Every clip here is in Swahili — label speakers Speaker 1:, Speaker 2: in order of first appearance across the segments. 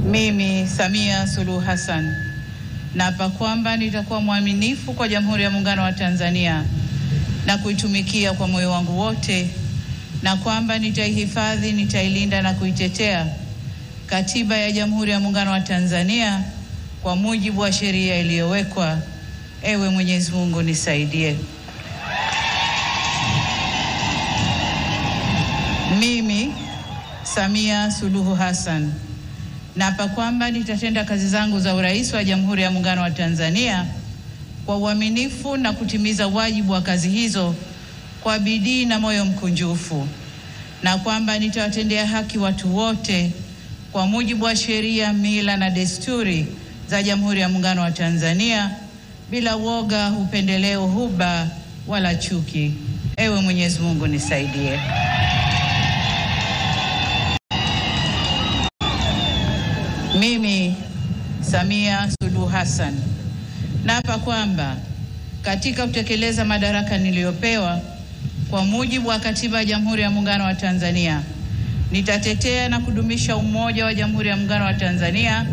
Speaker 1: Mimi Samia Suluhu Hassan naapa kwamba nitakuwa mwaminifu kwa Jamhuri ya Muungano wa Tanzania na kuitumikia kwa moyo wangu wote, na kwamba nitaihifadhi, nitailinda na kuitetea Katiba ya Jamhuri ya Muungano wa Tanzania kwa mujibu wa sheria iliyowekwa. Ewe Mwenyezi Mungu nisaidie. Mimi Samia Suluhu Hassan naapa kwamba nitatenda kazi zangu za urais wa Jamhuri ya Muungano wa Tanzania kwa uaminifu na kutimiza wajibu wa kazi hizo kwa bidii na moyo mkunjufu, na kwamba nitawatendea haki watu wote kwa mujibu wa sheria, mila na desturi za Jamhuri ya Muungano wa Tanzania bila woga, upendeleo, huba wala chuki. Ewe Mwenyezi Mungu nisaidie. Mimi Samia Suluhu Hassan naapa kwamba katika kutekeleza madaraka niliyopewa kwa mujibu wa Katiba ya Jamhuri ya Muungano wa Tanzania, nitatetea na kudumisha umoja wa Jamhuri ya Muungano wa Tanzania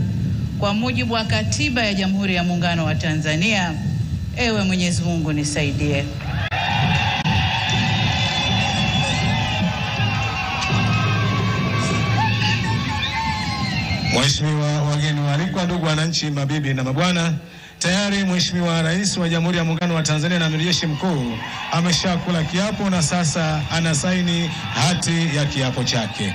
Speaker 1: kwa mujibu wa Katiba ya Jamhuri ya Muungano wa Tanzania. Ewe Mwenyezi Mungu nisaidie.
Speaker 2: Mheshimiwa wageni waalikwa, ndugu wananchi, mabibi na mabwana, tayari Mheshimiwa Rais wa Jamhuri ya Muungano wa Tanzania na Amiri Jeshi Mkuu ameshakula kiapo na sasa anasaini hati ya kiapo chake.